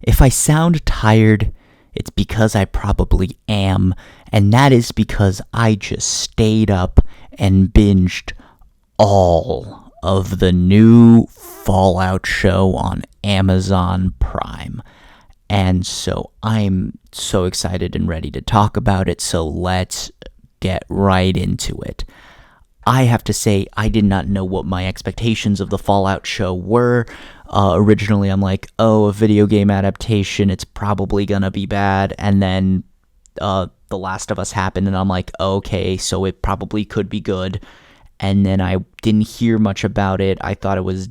If I sound tired, it's because I probably am, and that is because I just stayed up and binged all of the new Fallout show on Amazon Prime. And so I'm so excited and ready to talk about it, so let's get right into it. I have to say, I did not know what my expectations of the Fallout show were. Originally, I'm like, a video game adaptation, it's probably gonna be bad. And then The Last of Us happened, and I'm like, okay, so it probably could be good. And then I didn't hear much about it. I thought it was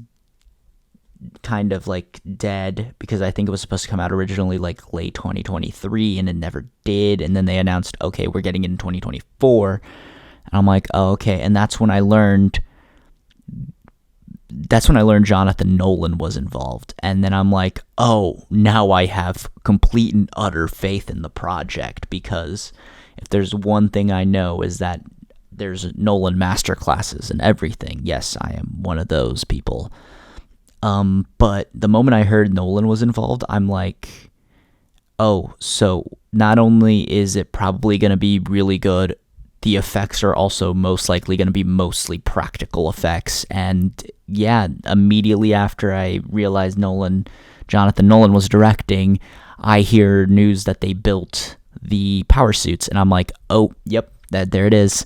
kind of like dead because I think it was supposed to come out originally like late 2023, and it never did. And then they announced, okay, we're getting it in 2024. And I'm like, okay. And that's when I learned Jonathan Nolan was involved. And then I'm like, oh, now I have complete and utter faith in the project, because if there's one thing I know is that there's Nolan masterclasses and everything. Yes, I am one of those people. But the moment I heard Nolan was involved, I'm like, oh, so not only is it probably going to be really good, the effects are also most likely going to be mostly practical effects. And yeah, immediately after I realized Jonathan Nolan was directing, I hear news that they built the power suits, and I'm like, oh, yep, there it is.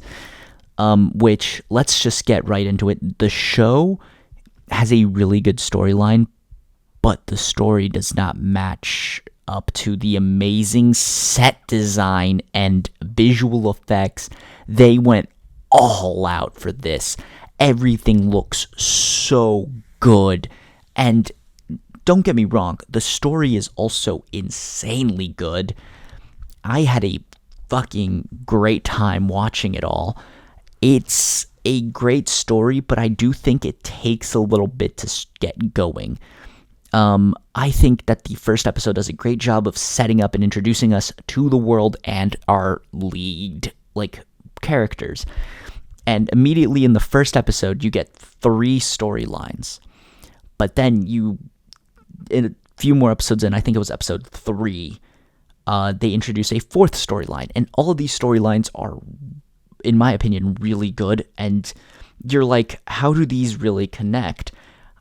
Which, let's just get right into it. The show has a really good storyline, but the story does not match up to the amazing set design and visual effects. They went all out for this. Everything looks so good. And don't get me wrong, the story is also insanely good. I had a fucking great time watching it all. It's a great story, but I do think it takes a little bit to get going. I think that the first episode does a great job of setting up and introducing us to the world and our lead, characters. And immediately in the first episode, you get 3 storylines. But then in a few more episodes in, I think it was episode 3, they introduce a 4th storyline. And all of these storylines are, in my opinion, really good. And you're like, how do these really connect?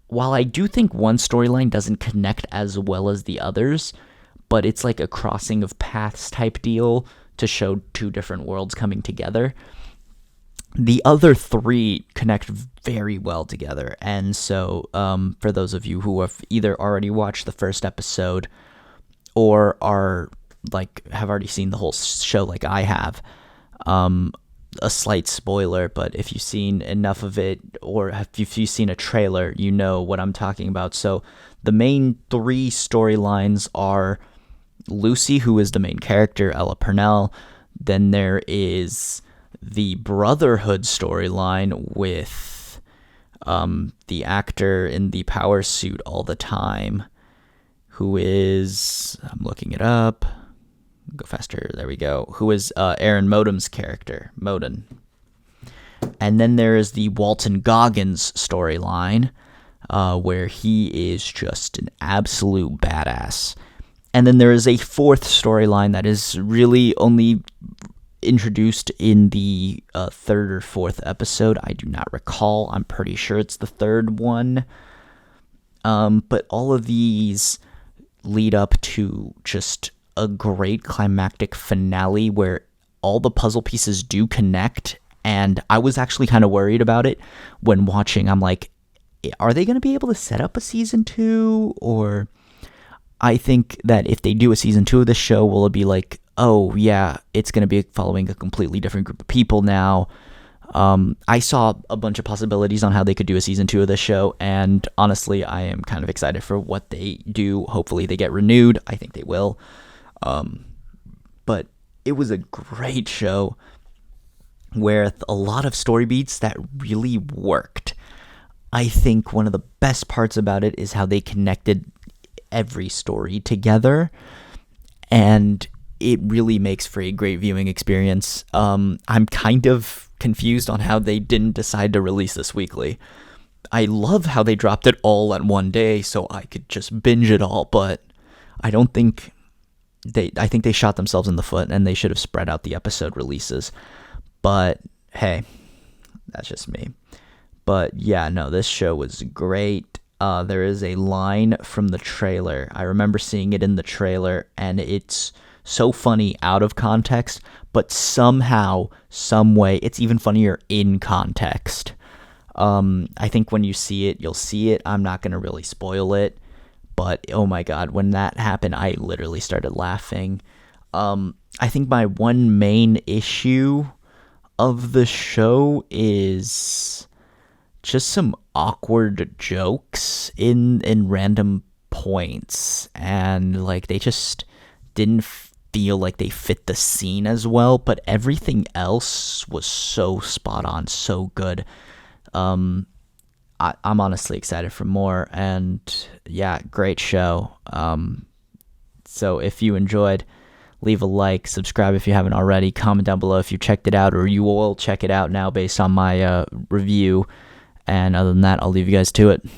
While I do think one storyline doesn't connect as well as the others, but it's like a crossing of paths type deal to show 2 different worlds coming together, the other 3 connect very well together. And so for those of you who have either already watched the first episode or have already seen the whole show like I have, a slight spoiler, but if you've seen enough of it, or if you've seen a trailer, you know what I'm talking about. So the main 3 storylines are Lucy, who is the main character, Ella Purnell. Then there is the Brotherhood storyline with the actor in the power suit all the time, who is, I'm looking it up, go faster, there we go, who is Aaron Modon's character, Modon. And then there is the Walton Goggins storyline, where he is just an absolute badass. And then there is a 4th storyline that is really only introduced in the 3rd or 4th episode. I do not recall. I'm pretty sure it's the 3rd one. But all of these lead up to just a great climactic finale where all the puzzle pieces do connect. And I was actually kind of worried about it when watching. I'm like, are they going to be able to set up a season 2? Or I think that if they do a season 2 of this show, will it be like, oh yeah, it's going to be following a completely different group of people now? I saw a bunch of possibilities on how they could do a season 2 of this show, and honestly, I am kind of excited for what they do. Hopefully they get renewed. I think they will. But it was a great show with a lot of story beats that really worked. I think one of the best parts about it is how they connected every story together, and it really makes for a great viewing experience. I'm kind of confused on how they didn't decide to release this weekly. I love how they dropped it all at one day so I could just binge it all, but I think they shot themselves in the foot, and they should have spread out the episode releases. But hey, that's just me. But yeah, no, this show was great. There is a line from the trailer. I remember seeing it in the trailer, and it's so funny out of context, but somehow, some way, it's even funnier in context. I think when you see it, you'll see it. I'm not going to really spoil it, but oh my God, when that happened, I literally started laughing. I think my one main issue of the show is just some awkward jokes in random points, and like they just didn't feel like they fit the scene as well, but everything else was so spot on, so good. I'm honestly excited for more, and yeah, great show. So if you enjoyed, leave a like, subscribe if you haven't already, comment down below if you checked it out, or you will check it out now based on my review. And other than that, I'll leave you guys to it.